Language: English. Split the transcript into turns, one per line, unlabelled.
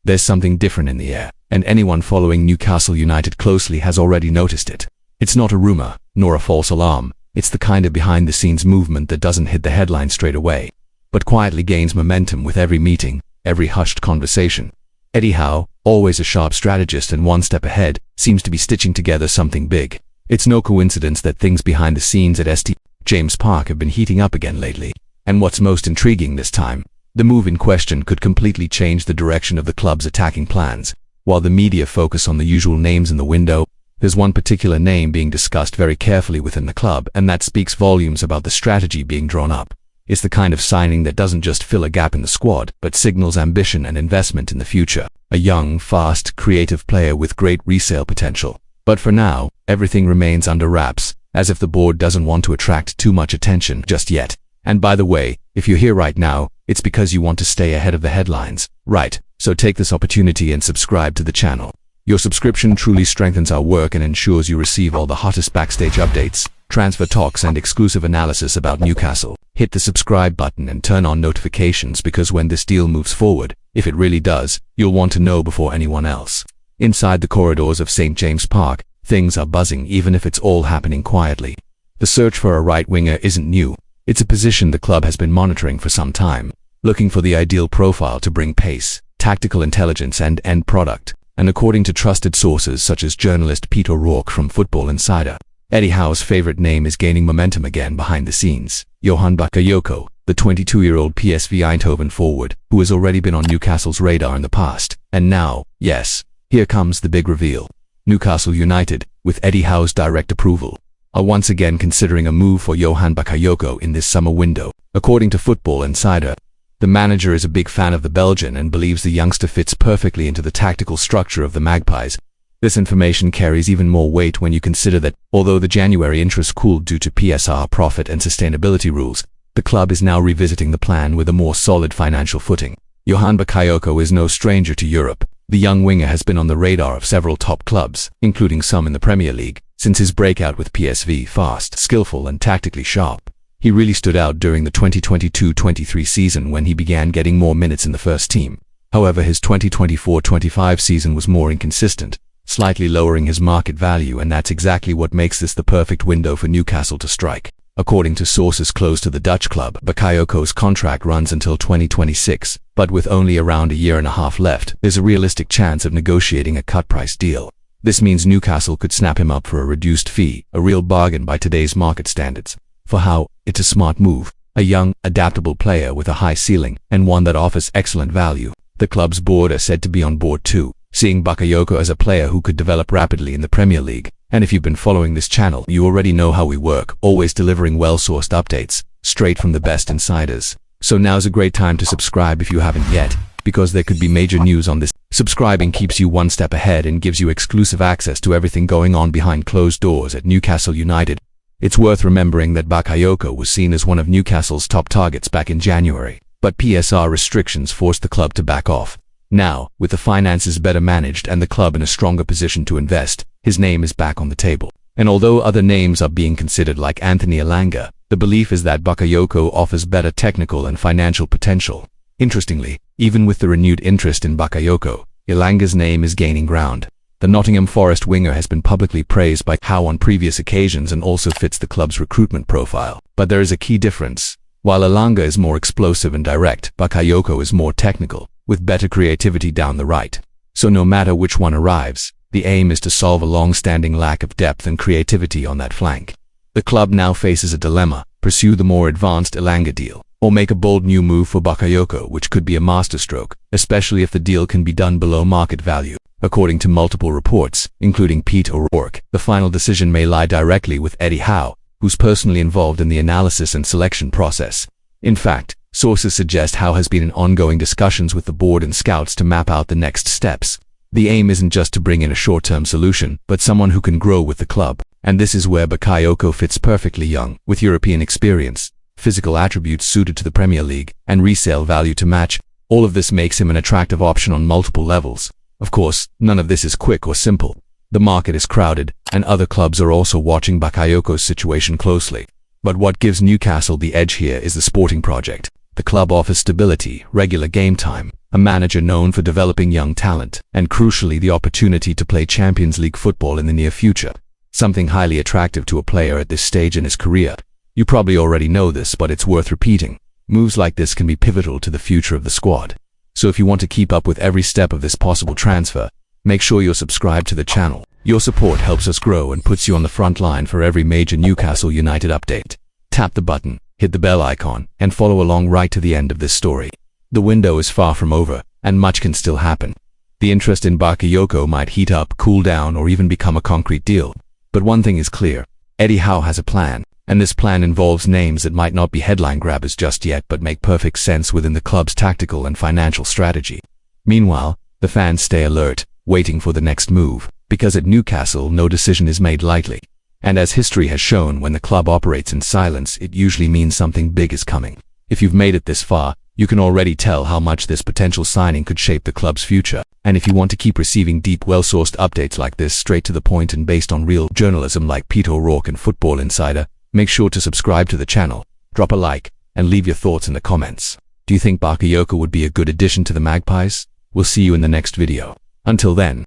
There's something different in the air, and anyone following Newcastle United closely has already noticed it. It's not a rumor, nor a false alarm. It's the kind of behind-the-scenes movement that doesn't hit the headline straight away, but quietly gains momentum with every meeting, every hushed conversation. Eddie Howe, always a sharp strategist and one step ahead, seems to be stitching together something big. It's no coincidence that things behind the scenes at St. James Park have been heating up again lately. And what's most intriguing this time, the move in question could completely change the direction of the club's attacking plans. While the media focus on the usual names in the window, there's one particular name being discussed very carefully within the club, and that speaks volumes about the strategy being drawn up. It's the kind of signing that doesn't just fill a gap in the squad, but signals ambition and investment in the future. A young, fast, creative player with great resale potential. But for now, everything remains under wraps, as if the board doesn't want to attract too much attention just yet. And by the way, if you're here right now, it's because you want to stay ahead of the headlines, right? So take this opportunity and subscribe to the channel. Your subscription truly strengthens our work and ensures you receive all the hottest backstage updates, transfer talks and exclusive analysis about Newcastle. Hit the subscribe button and turn on notifications, because when this deal moves forward, if it really does, you'll want to know before anyone else. Inside the corridors of St. James Park, things are buzzing even if it's all happening quietly. The search for a right winger isn't new. It's a position the club has been monitoring for some time, looking for the ideal profile to bring pace, tactical intelligence and end product. And according to trusted sources such as journalist Pete O'Rourke from Football Insider, Eddie Howe's favorite name is gaining momentum again behind the scenes. Johan Bakayoko, the 22-year-old PSV Eindhoven forward, who has already been on Newcastle's radar in the past. And now, yes, here comes the big reveal. Newcastle United, with Eddie Howe's direct approval, are once again considering a move for Johan Bakayoko in this summer window. According to Football Insider, the manager is a big fan of the Belgian and believes the youngster fits perfectly into the tactical structure of the Magpies. This information carries even more weight when you consider that, although the January interest cooled due to PSR profit and sustainability rules, the club is now revisiting the plan with a more solid financial footing. Johan Bakayoko is no stranger to Europe. The young winger has been on the radar of several top clubs, including some in the Premier League, since his breakout with PSV. Fast, skillful and tactically sharp, he really stood out during the 2022-23 season when he began getting more minutes in the first team. However, his 2024-25 season was more inconsistent, slightly lowering his market value, and that's exactly what makes this the perfect window for Newcastle to strike. According to sources close to the Dutch club, Bakayoko's contract runs until 2026, but with only around a year and a half left, there's a realistic chance of negotiating a cut-price deal. This means Newcastle could snap him up for a reduced fee, a real bargain by today's market standards. For Howe, it's a smart move, a young, adaptable player with a high ceiling, and one that offers excellent value. The club's board are said to be on board too, seeing Bakayoko as a player who could develop rapidly in the Premier League. And if you've been following this channel, you already know how we work, always delivering well-sourced updates, straight from the best insiders. So now's a great time to subscribe if you haven't yet, because there could be major news on this. Subscribing keeps you one step ahead and gives you exclusive access to everything going on behind closed doors at Newcastle United. It's worth remembering that Bakayoko was seen as one of Newcastle's top targets back in January, but PSR restrictions forced the club to back off. Now, with the finances better managed and the club in a stronger position to invest, his name is back on the table. And although other names are being considered like Anthony Elanga, the belief is that Bakayoko offers better technical and financial potential. Interestingly, even with the renewed interest in Bakayoko, Elanga's name is gaining ground. The Nottingham Forest winger has been publicly praised by Howe on previous occasions and also fits the club's recruitment profile. But there is a key difference. While Elanga is more explosive and direct, Bakayoko is more technical, with better creativity down the right. So no matter which one arrives, the aim is to solve a long-standing lack of depth and creativity on that flank. The club now faces a dilemma: pursue the more advanced Elanga deal, or make a bold new move for Bakayoko, which could be a masterstroke, especially if the deal can be done below market value. According to multiple reports, including Pete O'Rourke, the final decision may lie directly with Eddie Howe, who's personally involved in the analysis and selection process. In fact, sources suggest Howe has been in ongoing discussions with the board and scouts to map out the next steps. The aim isn't just to bring in a short-term solution, but someone who can grow with the club. And this is where Bakayoko fits perfectly: young, with European experience, physical attributes suited to the Premier League, and resale value to match. All of this makes him an attractive option on multiple levels. Of course, none of this is quick or simple. The market is crowded, and other clubs are also watching Bakayoko's situation closely. But what gives Newcastle the edge here is the sporting project. The club offers stability, regular game time, a manager known for developing young talent, and crucially the opportunity to play Champions League football in the near future. Something highly attractive to a player at this stage in his career. You probably already know this, but it's worth repeating. Moves like this can be pivotal to the future of the squad. So if you want to keep up with every step of this possible transfer, make sure you're subscribed to the channel. Your support helps us grow and puts you on the front line for every major Newcastle United update. Tap the button, hit the bell icon, and follow along right to the end of this story. The window is far from over, and much can still happen. The interest in Bakayoko might heat up, cool down, or even become a concrete deal. But one thing is clear, Eddie Howe has a plan, and this plan involves names that might not be headline grabbers just yet but make perfect sense within the club's tactical and financial strategy. Meanwhile, the fans stay alert, waiting for the next move, because at Newcastle no decision is made lightly. And as history has shown, when the club operates in silence, it usually means something big is coming. If you've made it this far, you can already tell how much this potential signing could shape the club's future. And if you want to keep receiving deep, well-sourced updates like this, straight to the point and based on real journalism like Peter O'Rourke and Football Insider, make sure to subscribe to the channel, drop a like, and leave your thoughts in the comments. Do you think Bakayoko would be a good addition to the Magpies? We'll see you in the next video. Until then,